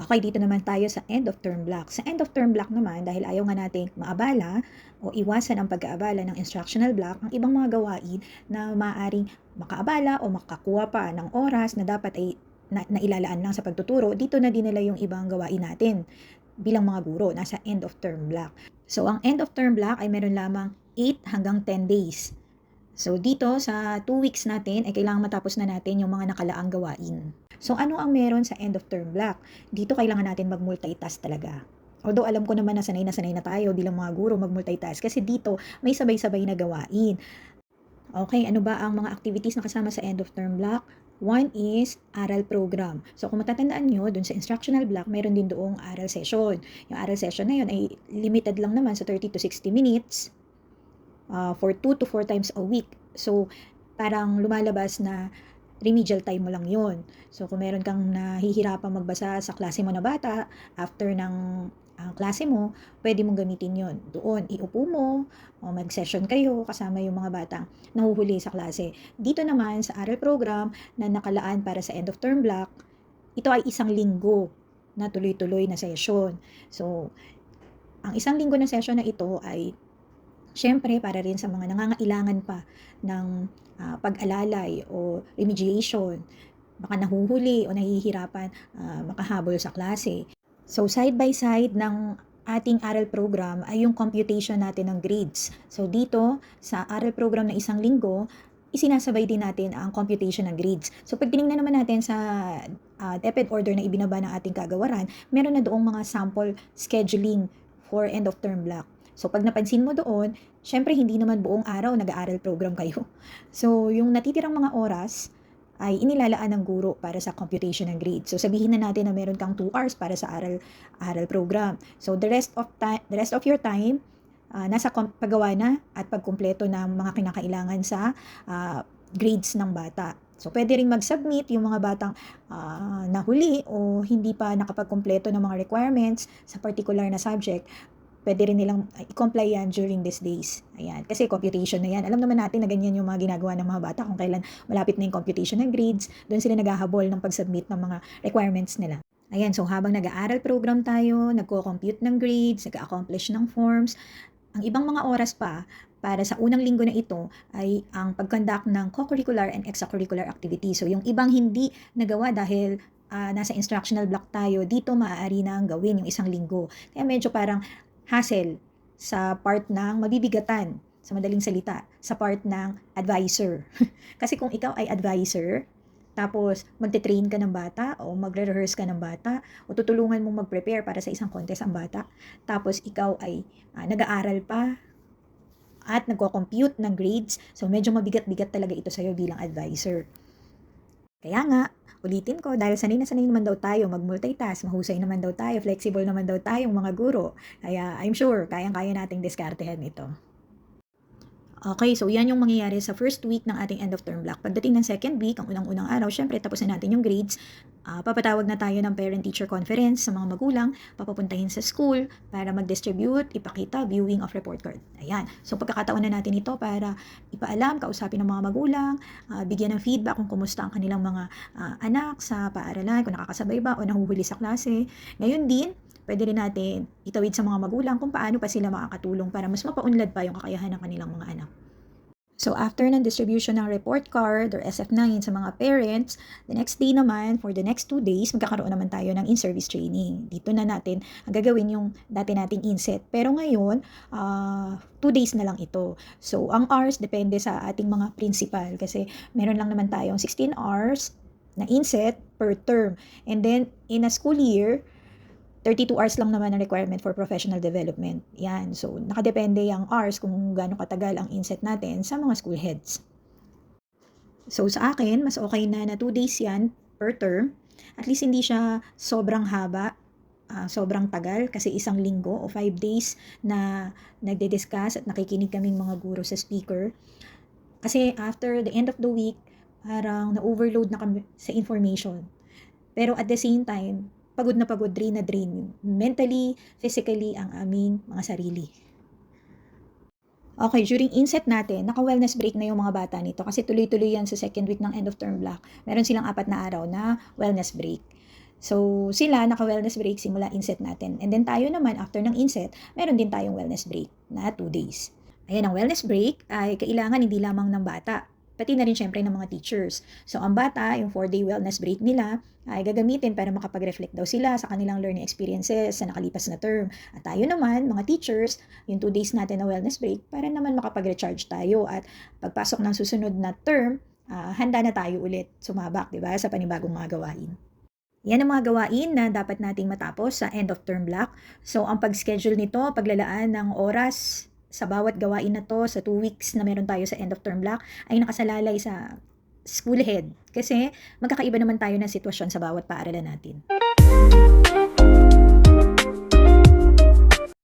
Okay, dito naman tayo sa end of term block. Sa end of term block naman, dahil ayaw nga nating maabala o iwasan ang pagkaabala ng instructional block, ang ibang mga gawain na maaaring makaabala o makakuha pa ng oras na dapat ay nailalaan lang sa pagtuturo, dito na dinala yung ibang gawain natin bilang mga guro, nasa end of term block. So, ang end of term block ay meron lamang 8 hanggang 10 days. So, dito sa 2 weeks natin, ay kailangan matapos na natin yung mga nakalaang gawain. So, ano ang meron sa end of term block? Dito kailangan natin mag-multitask talaga. Although alam ko naman na sanay na tayo bilang mga guro mag-multitask kasi dito may sabay-sabay na gawain. Okay, ano ba ang mga activities na kasama sa end of term block? One is aral program. So kung matatandaan nyo, dun sa instructional block, meron din doong aral session. Yung aral session na yun ay limited lang naman sa 30 to 60 minutes for 2 to 4 times a week. So parang lumalabas na remedial time mo lang yon. So, kung meron kang nahihirapang magbasa sa klase mo na bata, after ng klase mo, pwede mong gamitin yon. Doon, iupo mo, o mag-session kayo kasama yung mga batang nahuhuli sa klase. Dito naman, sa aral program na nakalaan para sa end of term block, ito ay isang linggo na tuloy-tuloy na session. So, ang isang linggo na session na ito ay siyempre, para rin sa mga nangangailangan pa ng pag-alalay o remediation, baka nahuhuli o nahihirapan makahabol sa klase. So, side by side ng ating aral program ay yung computation natin ng grades. So, dito sa aral program na isang linggo, isinasabay din natin ang computation ng grades. So, pag tinignan naman natin sa DepEd order na ibinaba ng ating kagawaran, meron na doong mga sample scheduling for end of term block. So, pag napansin mo doon, syempre hindi naman buong araw nag-aaral program kayo. So, yung natitirang mga oras ay inilalaan ng guro para sa computation ng grade. So, sabihin na natin na meron kang 2 hours para sa aral program. So, the rest of your time, nasa paggawa na at pagkumpleto ng mga kinakailangan sa grades ng bata. So, pwede ring mag-submit yung mga batang nahuli o hindi pa nakapagkumpleto ng mga requirements sa particular na subject. Pwede rin nilang i-comply yan during these days. Ayan. Kasi computation na yan. Alam naman natin na ganyan yung mga ginagawa ng mga bata kung kailan malapit na yung computation ng grades. Doon sila naghahabol ng pag-submit ng mga requirements nila. Ayan. So, habang nag-aaral program tayo, nagko-compute ng grades, nag-accomplish ng forms, ang ibang mga oras pa para sa unang linggo na ito ay ang pag-conduct ng co-curricular and extracurricular activities. So, yung ibang hindi nagawa dahil nasa instructional block tayo, dito maaari nang gawin yung isang linggo. Kaya medyo parang hassle sa part ng mabibigatan, sa madaling salita, sa part ng advisor. Kasi kung ikaw ay advisor, tapos magte-train ka ng bata o magre-rehearse ka ng bata o tutulungan mong mag-prepare para sa isang contest ang bata, tapos ikaw ay nag-aaral pa at nagko-compute ng grades, so medyo mabigat-bigat talaga ito sa'yo bilang advisor. Kaya nga, ulitin ko, dahil sanay na sanay naman daw tayo mag-multitask, mahusay naman daw tayo, flexible naman daw tayong mga guro. Kaya I'm sure, kayang-kaya nating diskartehan ito. Okay, so yan yung mangyayari sa first week ng ating end of term block. Pagdating ng second week, ang unang-unang araw, syempre tapos na natin yung grades. Papatawag na tayo ng parent-teacher conference sa mga magulang, papapuntahin sa school para mag-distribute, ipakita, viewing of report card. Ayan. So pagkakataon na natin ito para ipaalam, kausapin ng mga magulang, bigyan ng feedback kung kumusta ang kanilang mga anak sa paaralan, kung nakakasabay ba o nahuhuli sa klase. Ngayon din, pwede rin natin itawid sa mga magulang kung paano pa sila makakatulong para mas mapaunlad pa yung kakayahan ng kanilang mga anak. So, after ng distribution ng report card or SF9 sa mga parents, the next day naman, for the next 2 days, magkakaroon naman tayo ng in-service training. Dito na natin ang gagawin yung dati nating inset. Pero ngayon, 2 days na lang ito. So, ang hours depende sa ating mga principal kasi meron lang naman tayong 16 hours na inset per term. And then, in a school year, 32 hours lang naman ang requirement for professional development. Yan. So, nakadepende yung hours kung gaano katagal ang inset natin sa mga school heads. So, sa akin, mas okay na 2 days yan per term. At least hindi siya sobrang haba, sobrang tagal kasi isang linggo o 5 days na nagde-discuss at nakikinig kaming mga guro sa speaker. Kasi after the end of the week, parang na-overload na kami sa information. Pero at the same time, pagod na pagod, drain na drain, mentally, physically, ang aming mga sarili. Okay, during inset natin, naka-wellness break na yung mga bata nito kasi tuloy-tuloy yan sa second week ng end of term block. Meron silang 4 na araw na wellness break. So, sila naka-wellness break simula inset natin. And then tayo naman, after ng inset, meron din tayong wellness break na 2 days. Ayan, ang wellness break ay kailangan hindi lamang ng bata, pati na rin syempre ng mga teachers. So, ang bata, yung 4-day wellness break nila, ay gagamitin para makapag-reflect daw sila sa kanilang learning experiences sa nakalipas na term. At tayo naman, mga teachers, yung 2 days natin na wellness break, para naman makapag-recharge tayo at pagpasok ng susunod na term, handa na tayo ulit sumabak, di ba, sa panibagong mga gawain. Yan ang mga gawain na dapat nating matapos sa end of term block. So, ang pag-schedule nito, paglalaan ng oras sa bawat gawain na to sa 2 weeks na meron tayo sa end of term block ay nakasalalay sa school head. Kasi magkakaiba naman tayo ng sitwasyon sa bawat paaralan natin.